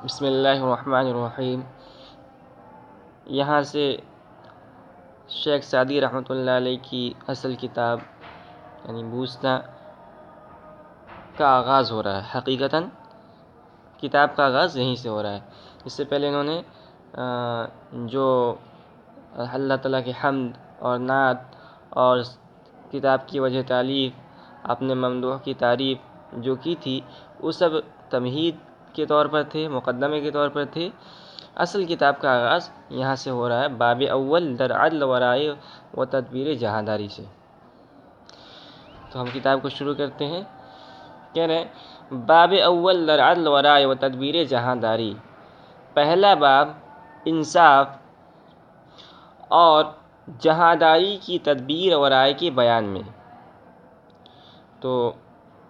بسم اللہ الرحمن الرحیم۔ یہاں سے شیخ سعدی رحمۃ اللہ علیہ کی اصل کتاب یعنی بوسہ کا آغاز ہو رہا ہے۔ حقیقتاً کتاب کا آغاز یہیں سے ہو رہا ہے۔ اس سے پہلے انہوں نے جو اللہ تعالیٰ کی حمد اور نعت اور کتاب کی وجہ تالیف، اپنے ممدوح کی تعریف جو کی تھی، وہ سب تمہید کے طور پر تھے، مقدمے کے طور پر تھے۔ اصل کتاب کا آغاز یہاں سے ہو رہا ہے، باب اول در عدل و رائے و تدبیر جہانداری سے۔ تو ہم کتاب کو شروع کرتے ہیں۔ کہہ رہے ہیں باب اول در عدل و رائے و تدبیر جہانداری، پہلا باب انصاف اور جہانداری کی تدبیر اور رائے کے بیان میں۔ تو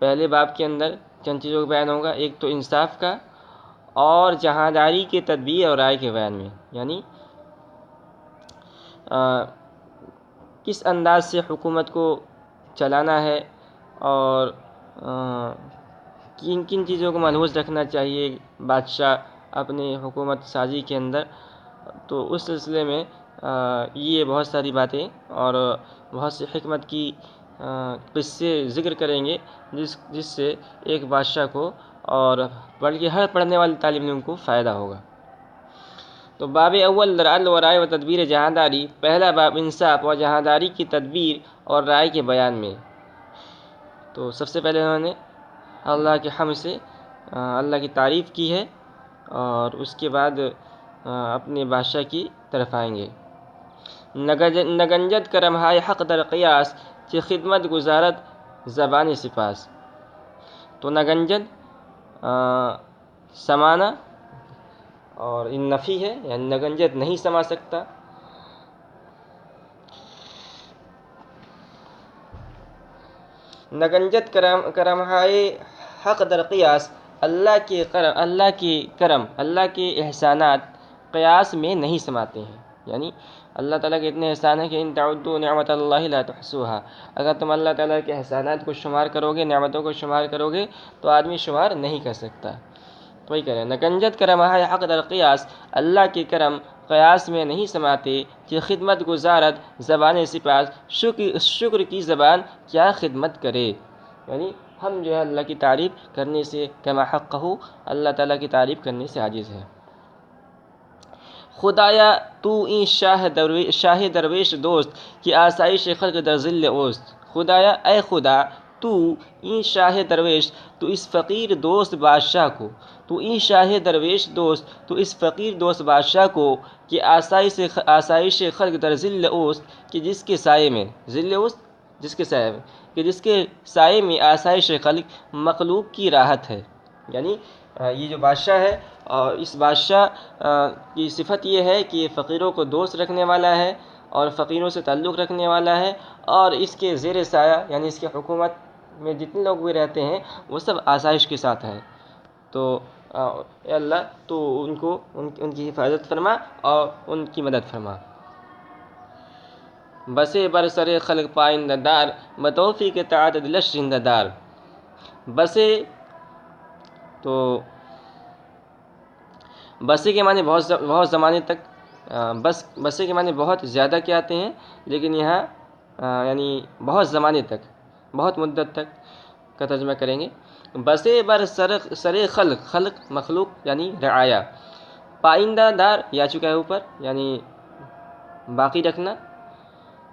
پہلے باب کے اندر چند چیزوں کا بیان ہوگا، ایک تو انصاف کا اور جہانداری کے تدبیر اور رائے کے بیان میں، یعنی کس انداز سے حکومت کو چلانا ہے اور کن کن چیزوں کو ملحوظ رکھنا چاہیے بادشاہ اپنی حکومت سازی کے اندر۔ تو اس سلسلے میں یہ بہت ساری باتیں اور بہت سی حکمت کی قصے ذکر کریں گے جس سے ایک بادشاہ کو اور بلکہ ہر پڑھنے والے طالب علم کو فائدہ ہوگا۔ تو باب اول در عدل و رائے و تدبیر جہانداری، پہلا باب انصاف اور جہانداری کی تدبیر اور رائے کے بیان میں۔ تو سب سے پہلے انہوں نے اللہ کے حمد سے اللہ کی تعریف کی ہے اور اس کے بعد اپنے بادشاہ کی طرف آئیں گے۔ نگنجد کرم ہائے حق در قیاس، کہ خدمت گزارت زبان سپاس۔ تو نگنجد سمانا اور ان نفی ہے، یعنی نگنجد نہیں سما سکتا۔ نگنجد کرم ہائے حق در قیاس، اللہ کے کرم اللہ کے احسانات قیاس میں نہیں سماتے ہیں، یعنی اللہ تعالیٰ کے اتنے احسان ہیں کہ ان تعدوا نعمت اللہ لا تحصوها، اگر تم اللہ تعالیٰ کے احسانات کو شمار کرو گے، نعمتوں کو شمار کرو گے تو آدمی شمار نہیں کر سکتا۔ تو وہی کہہ رہے ہیں نگنجد کرم ہے حق در قیاس، اللہ کے کرم قیاس میں نہیں سماتے، کہ خدمت گزارت زبان سپاس، شکر کی زبان کیا خدمت کرے، یعنی ہم جو ہے اللہ کی تعریف کرنے سے کما حقہ، اللہ تعالیٰ کی تعریف کرنے سے عاجز ہے۔ خدایا تو این شاہ درویش دوست، کہ آسائش خلق در ذل اوست۔ خدایا اے خدا، تو این شاہ درویش، تو اس فقیر دوست بادشاہ کو، تو این شاہ درویش دوست، تو اس فقیر دوست بادشاہ کو، کہ آسائش خلق در ذل اوست، کہ جس کے سائے میں ذل اوست، جس کے سائے میں، کہ جس کے سائے میں آسائش خلق مخلوق کی راحت ہے، یعنی یہ جو بادشاہ ہے اور اس بادشاہ کی صفت یہ ہے کہ یہ فقیروں کو دوست رکھنے والا ہے اور فقیروں سے تعلق رکھنے والا ہے، اور اس کے زیر سایہ یعنی اس کی حکومت میں جتنے لوگ بھی رہتے ہیں وہ سب آسائش کے ساتھ ہیں۔ تو اے اللہ تو ان کی حفاظت فرما اور ان کی مدد فرما۔ بسے برسر خلق پائندہ دار، بتوفیق تعدد دلش زندہ دار۔ بسے تو بسے کے معنی بہت زمانے تک، بسے کے معنی بہت زیادہ کے آتے ہیں، لیکن یہاں یعنی بہت زمانے تک، بہت مدت تک کا ترجمہ کریں گے۔ بسے بر سر خلق مخلوق یعنی رعایا، پائندہ دار یا چکا ہے اوپر یعنی باقی رکھنا۔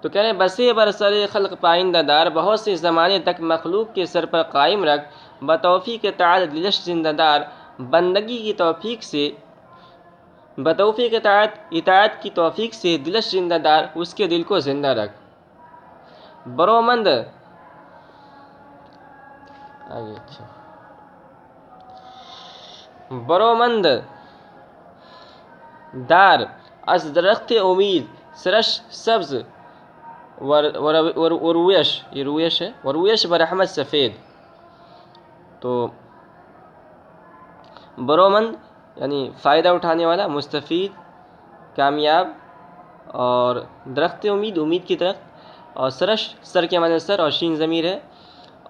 تو کہہ رہے ہیں بسے بر سر خلق پائندہ دار، بہت سے زمانے تک مخلوق کے سر پر قائم رکھ، بتوفیق تعدد دلش زندہ دار، بندگی کی توفیق سے، بتوفیق اطاعت کی توفیق سے دلش زندہ دار، اس کے دل کو زندہ رکھ۔ برومند برومند دار از درخت امید، سرش سبز ورویش، یہ رویش ہے، ورویش برحمت سفید۔ تو برومند یعنی فائدہ اٹھانے والا، مستفید، کامیاب، اور درخت امید کی درخت، اور سرش سر کے معنی سر اور شین ضمیر ہے،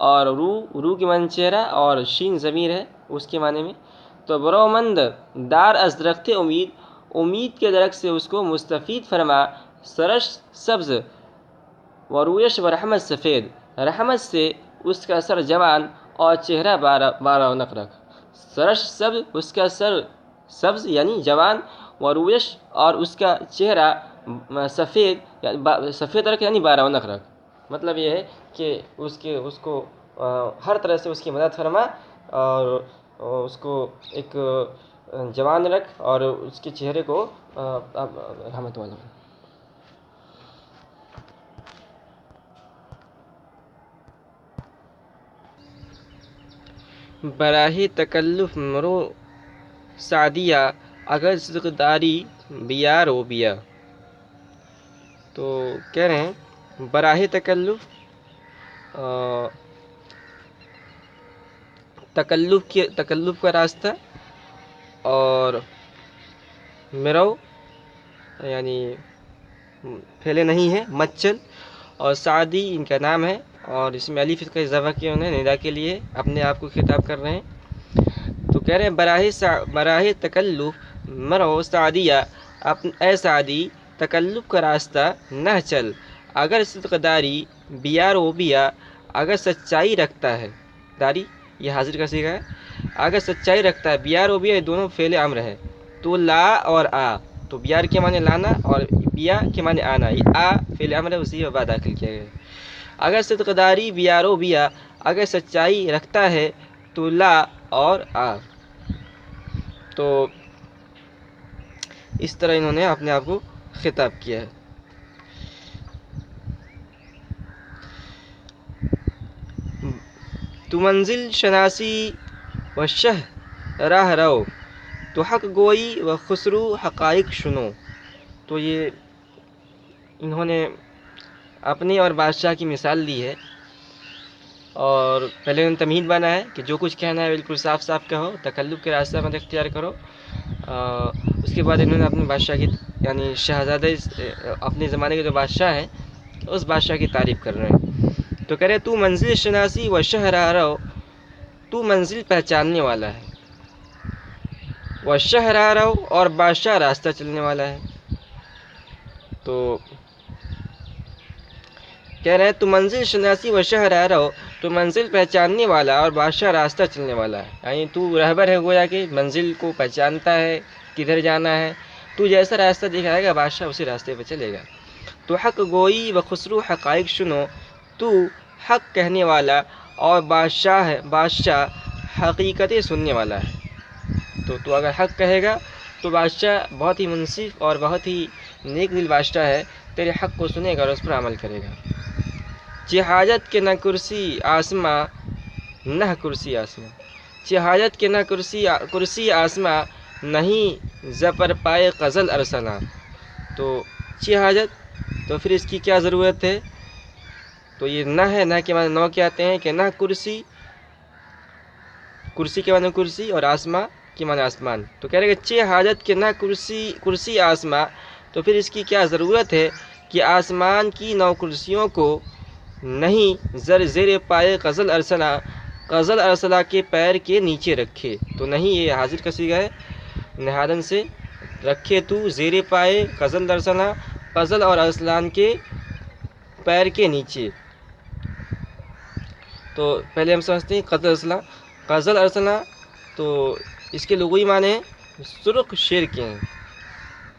اور رو کے معنی چہرہ اور شین ضمیر ہے اس کے معنی میں۔ تو برومند دار از درخت امید، امید کے درخت سے اس کو مستفید فرما، سرش سبز و رویش و رحمت سفید، رحمت سے اس کا سر جوان اور چہرہ بارونق رکھ۔ سرش سبز، اس کا سر سبز یعنی جوان، و رویش اور اس کا چہرہ سفید، سفید رکھ یعنی بارونق رکھ۔ مطلب یہ ہے کہ اس کو ہر طرح سے اس کی مدد فرما اور اس کو ایک جوان رکھ اور اس کے چہرے کو رحمت والا۔ براہ تکلف مرو سعدیہ اگر صدق داری بیا رو بیا۔ تو کہہ رہے ہیں براہ تکلف، تکلف کا راستہ، اور مرو یعنی پھیلے نہیں ہے، مت چل، اور سعدی ان کا نام ہے اور اس میں الف کا اضافہ کیا انہوں نے ندا کے لیے، اپنے آپ کو خطاب کر رہے ہیں۔ تو کہہ رہے ہیں براہ تکلف مرو سعدیہ، اے سعدی تکلف کا راستہ نہ چل، اگر صدق داری بیا رو بیا، اگر سچائی رکھتا ہے، داری یہ حاضر کا صیغہ ہے، اگر سچائی رکھتا ہے، بیار و بیا یہ دونوں فعل امر ہے، تو لا اور آ، تو بیار کے معنی لانا اور بیا کے معنی آنا، یہ آ فعل امر ہے، اسی بعد داخل کیا گیا ہے۔ اگر صدق داری بیار و بیا، اگر سچائی رکھتا ہے تو لا اور آ۔ تو اس طرح انہوں نے اپنے آپ کو خطاب کیا ہے۔ تو منزل شناسی و شہ راہ رو، تو حق گوئی و خسرو حقائق سنو۔ تو یہ انہوں نے اپنی اور بادشاہ کی مثال دی ہے، اور پہلے انہوں نے تمہید بنا ہے کہ جو کچھ کہنا ہے بالکل صاف صاف کہو، تکلف کے راستہ مت اختیار کرو۔ اس کے بعد انہوں نے اپنے بادشاہ کی یعنی شہزادہ اپنے زمانے کے جو بادشاہ ہیں اس بادشاہ کی تعریف کر رہے ہیں۔ تو کہہ رہے تو منزل شناسی و شہ راہ رو، تو منزل پہچاننے والا ہے، و شہ راہ رو اور بادشاہ راستہ چلنے والا ہے۔ تو کہہ رہے ہیں تو منزل شناسی و شہ راہ رو، تو منزل پہچاننے والا اور بادشاہ راستہ چلنے والا ہے، یعنی تو رہبر ہے گویا کہ منزل کو پہچانتا ہے کدھر جانا ہے، تو جیسا راستہ دکھائے گا بادشاہ اسی راستے پہ چلے گا۔ تو حق گوئی و خسرو حقائق سنو، تو حق کہنے والا اور بادشاہ حقیقتیں سننے والا ہے۔ تو اگر حق کہے گا تو بادشاہ بہت ہی منصف اور بہت ہی نیک دل بادشاہ ہے، تیرے حق کو سنے گا اور اس پر عمل کرے گا۔ چہ حاجت کے نہ کرسی آسماں، نہ کرسی آسماں، چہ حاجت کے نہ کرسی آسماں، نہیں زپر پائے غزل ارسلاں۔ تو چہ حاجت، تو پھر اس کی کیا ضرورت ہے؟ تو یہ نہ ہے، نہ کے معنی نو کے آتے ہیں کہ نہ کرسی، کرسی کے معنی کرسی اور آسماں کے معنی آسمان۔ تو کہہ رہے کہ چہ حاجت کے نہ کرسی آسماں، تو پھر اس کی کیا ضرورت ہے کہ آسمان کی 9 کرسیوں کو نہیں زیر پائے غزل ارسلا، غزل ارسلا کے پیر کے نیچے رکھے۔ تو نہیں یہ حاضر کا صیغہ ہے، نہادن سے رکھے تو زیر پائے غزل ارسلا، غزل اور ارسلان کے پیر کے نیچے۔ تو پہلے ہم سمجھتے ہیں غزل ارسلا، تو اس کے لغوی معنی ہیں سرخ شیر کے ہیں،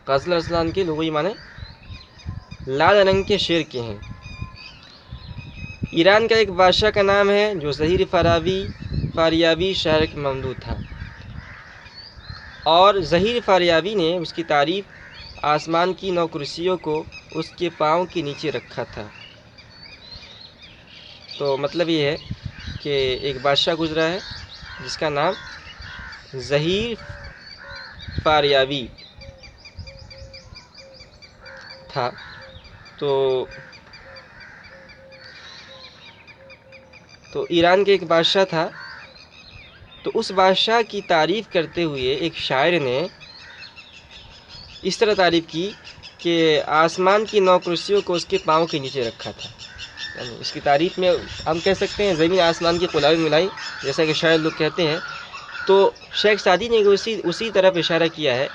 غزل ارسلان کے لغوی معنی لال رنگ کے شیر کے ہیں۔ ایران کا ایک بادشاہ کا نام ہے جو ظہیر فاریابی شہر کے ممدود تھا، اور ظہیر فاریابی نے اس کی تعریف آسمان کی 9 کرسیوں کو اس کے پاؤں کے نیچے رکھا تھا۔ تو مطلب یہ ہے کہ ایک بادشاہ گزرا ہے جس کا نام ظہیر فاریابی تھا۔ تو ایران کے ایک بادشاہ تھا، تو اس بادشاہ کی تعریف کرتے ہوئے ایک شاعر نے اس طرح تعریف کی کہ آسمان کی 9 کرسیوں کو اس کے پاؤں کے نیچے رکھا تھا۔ یعنی اس کی تعریف میں ہم کہہ سکتے ہیں زمین آسمان کی قلابی ملائی، جیسا کہ شاعر لوگ کہتے ہیں تو شیخ سعدی نے اسی طرف اشارہ کیا ہے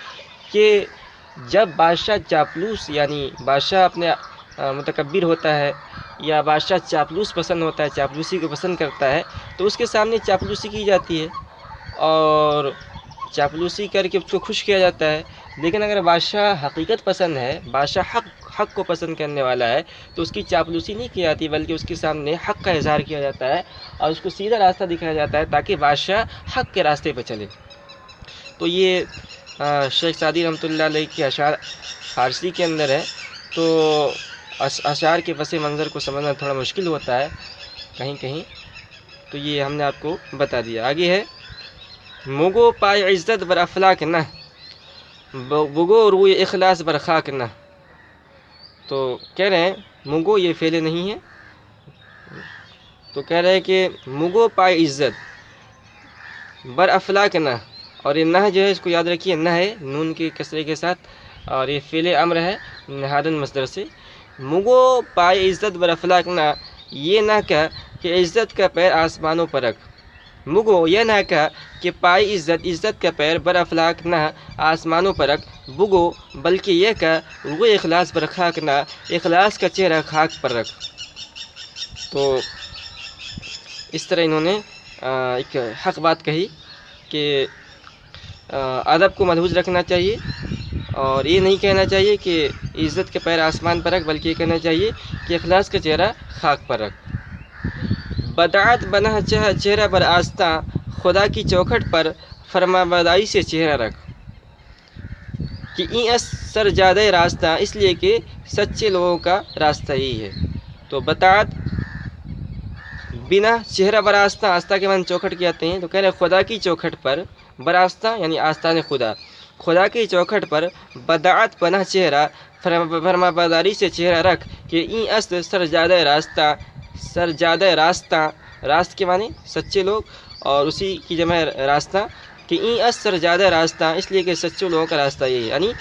کہ جب بادشاہ چاپلوس یعنی بادشاہ اپنے متکبر ہوتا ہے یا بادشاہ چاپلوس پسند ہوتا ہے، چاپلوسی کو پسند کرتا ہے، تو اس کے سامنے چاپلوسی کی جاتی ہے اور چاپلوسی کر کے اس کو خوش کیا جاتا ہے۔ لیکن اگر بادشاہ حقیقت پسند ہے، بادشاہ حق کو پسند کرنے والا ہے، تو اس کی چاپلوسی نہیں کی جاتی بلکہ اس کے سامنے حق کا اظہار کیا جاتا ہے اور اس کو سیدھا راستہ دکھایا جاتا ہے تاکہ بادشاہ حق کے راستے پہ چلے۔ تو یہ شیخ سعدی رحمۃ اللہ علیہ کے اشعار فارسی کے اندر ہے، تو اشعار کے پس منظر کو سمجھنا تھوڑا مشکل ہوتا ہے کہیں کہیں، تو یہ ہم نے آپ کو بتا دیا۔ آگے ہے مگو پائے عزت بر افلاک نہ، بگو روئے اخلاص بر خاک نہ۔ تو کہہ رہے ہیں مگو یہ فعل نہیں ہے، تو کہہ رہے ہیں کہ مگو پائے عزت بر افلاک نہ، اور یہ نہ جو ہے اس کو یاد رکھیے، نہ ہے نون کے کسرے کے ساتھ اور یہ فعل امر ہے نہادن مصدر سے۔ مگو پائے عزت بر افلاک نہ، یہ نہ کہا کہ عزت کا پیر آسمانوں پر رکھ، مگو یہ نہ کہا کہ پائی عزت کا پیر بر افلاک نہ آسمانوں پر رکھ، بگو بلکہ یہ کہا وہ اخلاص پر خاک نہ، اخلاص کا چہرہ خاک پر رکھ۔ تو اس طرح انہوں نے ایک حق بات کہی کہ ادب کو ملحوظ رکھنا چاہیے اور یہ نہیں کہنا چاہیے کہ عزت کے پیر آسمان پر رکھ، بلکہ یہ کہنا چاہیے کہ اخلاص کا چہرہ خاک پر رکھ۔ بدعت بنا چہرہ بر آستہ، خدا کی چوکھٹ پر فرما برداری سے چہرہ رکھ، کہ این سر جادہ راستہ، اس لیے کہ سچے لوگوں کا راستہ یہی ہے۔ تو بدعت بنا چہرہ بر آستہ، آستہ کے معنی چوکھٹ کہتے ہیں، تو کہہ رہے خدا کی چوکھٹ پر، براستہ یعنی آستان خدا، خدا کی چوکھٹ پر بدعت بنا چہرہ فرما برداری سے چہرہ رکھ، کہ این است سرجادہ راستہ، سرجادہ راستہ، راست کے معنی سچے لوگ اور اسی کی جمع راستہ، کہ این است سرجادہ راستہ، اس لیے کہ سچے لوگوں کا راستہ یہی ہے، یعنی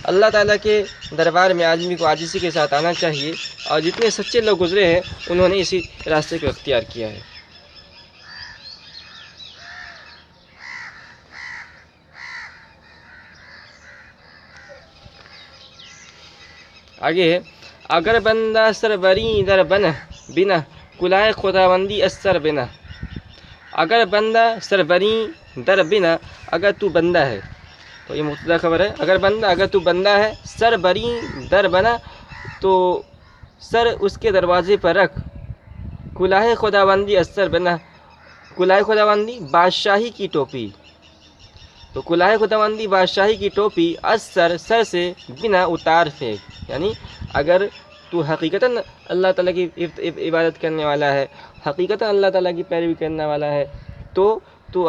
اللہ تعالیٰ کے دربار میں آدمی کو عاجزی کے ساتھ آنا چاہیے، اور جتنے سچے لوگ گزرے ہیں انہوں نے اسی راستے کو اختیار کیا ہے۔ آگے ہے اگر بندہ سربری در بنا کلائے خداوندی از سر بنا، اگر بندہ سربری در بنا، اگر تو بندہ ہے، تو یہ مبتدا خبر ہے، اگر تو بندہ ہے، سربری در بنا، تو سر اس کے دروازے پر رکھ، کلائے خداوندی از سر بنا، کلائے خداوندی بادشاہی کی ٹوپی، تو کلائے خداوندی بادشاہی کی ٹوپی از سر سے بنا اتار پھینک، یعنی اگر تو حقیقتاً اللہ تعالیٰ کی عبادت کرنے والا ہے، حقیقتاً اللہ تعالیٰ کی پیروی کرنے والا ہے، تو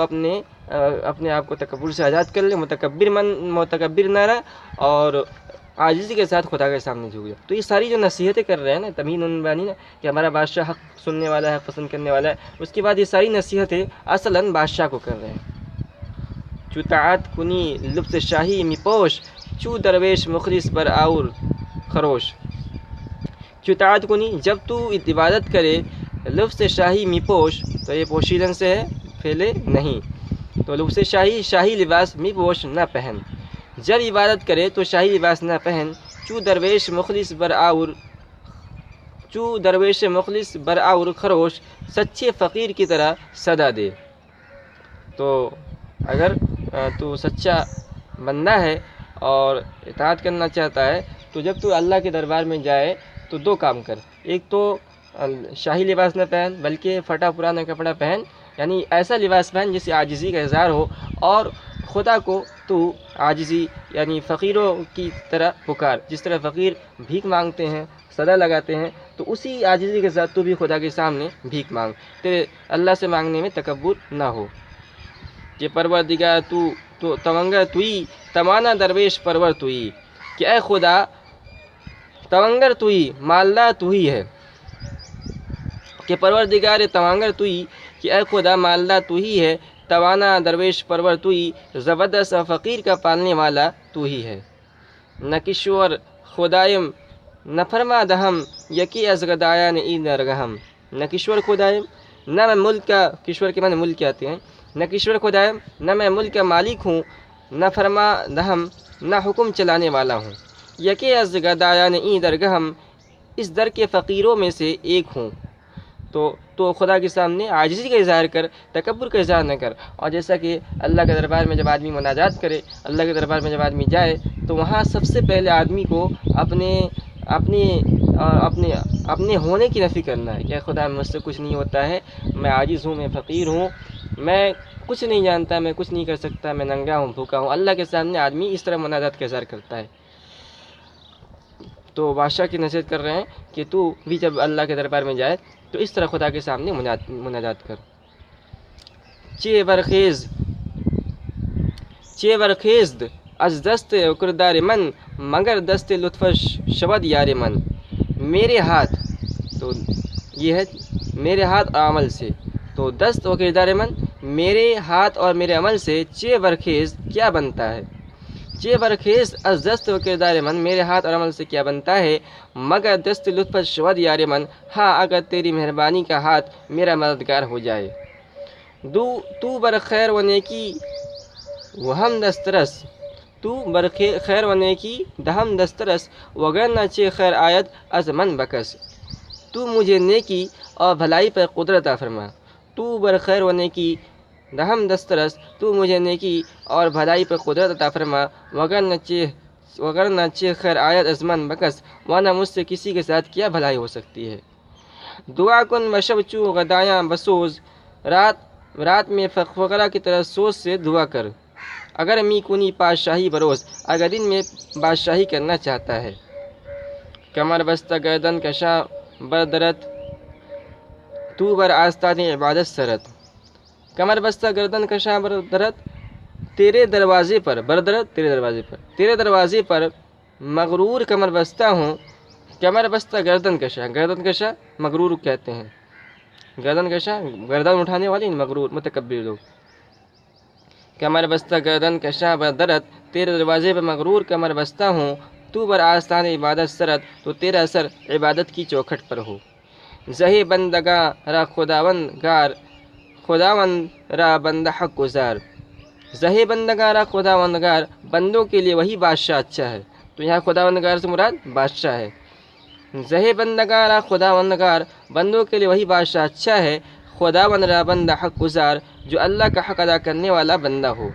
اپنے آپ کو تکبر سے آزاد کر لے، متکبر نہ رہ، اور عاجزی کے ساتھ خدا کے سامنے جھک جا۔ تو یہ ساری جو نصیحتیں کر رہے ہیں نا تمہید بانی نا، کہ ہمارا بادشاہ حق سننے والا ہے، حق پسند کرنے والا ہے، اس کے بعد یہ ساری نصیحتیں اصلاً بادشاہ کو کر رہے ہیں۔ چو طاعت کنی لبس شاہی می پوش، چو درویش مخلص بر آور خروش، چو طاعت کنی جب تو عبادت کرے، لبس شاہی می پوش، تو یہ پوشیدن سے ہے، پھیلے نہیں، تو لبس شاہی لباس می پوش نہ پہن، جب عبادت کرے تو شاہی لباس نہ پہن، چو درویش مخلص بر آور خروش، سچے فقیر کی طرح صدا دے۔ تو اگر تو سچا بندہ ہے اور اطاعت کرنا چاہتا ہے، تو جب تو اللہ کے دربار میں جائے تو دو کام کر، ایک تو شاہی لباس نہ پہن بلکہ پھٹا پرانا کپڑا پہن، یعنی ایسا لباس پہن جس سے عاجزی کا اظہار ہو، اور خدا کو تو عاجزی یعنی فقیروں کی طرح پکار، جس طرح فقیر بھیک مانگتے ہیں، صدا لگاتے ہیں، تو اسی عاجزی کے ساتھ تو بھی خدا کے سامنے بھیک مانگ، تیرے اللہ سے مانگنے میں تکبر نہ ہو۔ کہ پروردگار تو تونگر توئی، تمانا درویش پرور توئی، کہ اے خدا تونگر توئی، مالدار تو ہی ہے، کہ پروردگار تونگر توئی، کہ اے خدا مالدار تو ہی ہے، توانا درویش پرور توئی، زبردست فقیر کا پالنے والا تو ہی ہے۔ نہ کشور خدایم نہ فرما دہم، یکی از گدایان ای نرگہم، نہ کشور خدایم، نہ میں ملک کا، کشور کے معنی ملک آتے ہیں، نہ کشور خدایم نہ میں ملک کا مالک ہوں، نہ فرما دہم نہ حکم چلانے والا ہوں، یکے از گدایان این درگہم، اس در کے فقیروں میں سے ایک ہوں۔ تو خدا کے سامنے عاجزی کا اظہار کر، تکبر کا اظہار نہ کر۔ اور جیسا کہ اللہ کے دربار میں جب آدمی مناجات کرے، اللہ کے دربار میں جب آدمی جائے تو وہاں سب سے پہلے آدمی کو اپنے ہونے کی نفی کرنا ہے کہ خدا مجھ سے کچھ نہیں ہوتا ہے، میں عاجز ہوں، میں فقیر ہوں، میں کچھ نہیں جانتا، میں کچھ نہیں کر سکتا، میں ننگا ہوں، بھوکا ہوں۔ اللہ کے سامنے آدمی اس طرح مناجات کا اظہار کرتا ہے۔ تو بادشاہ کی نصیحت کر رہے ہیں کہ تو بھی جب اللہ کے دربار میں جائے تو اس طرح خدا کے سامنے مناجات کر۔ چے ورخیزد از دست کردار من، مگر دست لطفش شود یار من۔ میرے ہاتھ، تو یہ ہے میرے ہاتھ اور عمل سے، تو دست و کردار من، میرے ہاتھ اور میرے عمل سے چے ورخیز کیا بنتا ہے، چے ورخیز از دست و کردار من، میرے ہاتھ اور عمل سے کیا بنتا ہے، مگر دست لطفت شود یار من، ہاں اگر تیری مہربانی کا ہاتھ میرا مددگار ہو جائے۔ تو بر خیر و نیکی وہم دسترس، تو بر خیر و نیکی دہم دسترس، وگرنہ چے خیر آیت از من بکس۔ تو مجھے نیکی اور بھلائی پر قدرت عطا فرما، تو بر خیر و نیکی دہم دسترس، تو مجھے نیکی اور بھلائی پر قدرت عطا فرما، وگرنہ چے خیر آیت از من بکس، ورنہ مجھ سے کسی کے ساتھ کیا بھلائی ہو سکتی ہے۔ دعا کن بشب چو غدایاں بسوز، رات میں فقرہ کی طرح سوز سے دعا کر، اگر می کنی پادشاہی بروز، اگر دن میں بادشاہی کرنا چاہتا ہے۔ کمر بستہ گردن کشاں بردرت، تو بر آستان عبادت سرت۔ کمر بستہ گردن کشاں بردرت، تیرے دروازے پر، بردرت تیرے دروازے پر مغرور کمر بستہ ہوں۔ کمر بستہ گردن کشا مغرور کہتے ہیں، گردن کشا گردن اٹھانے والے، مغرور متکبر لوگ۔ کمر بستہ گردن کشاں بردرت، تیرے دروازے پر مغرور کمر بستہ ہوں، تو بر آستان عبادت سرت، تو تیرا سر عبادت کی چوکھٹ پر ہو۔ زہے بندگاں را خداوند را بندہ حق گزار، زہے بندگاں را خداوندگار، بندوں کے لیے وہی بادشاہ اچھا ہے، تو یہاں خداوندگار سے مراد بادشاہ ہے۔ زہے بندگاں را خداوندگار، بندوں کے لیے وہی بادشاہ اچھا ہے، خداوند را بندہ حق گزار، جو اللہ کا حق ادا کرنے والا بندہ ہو۔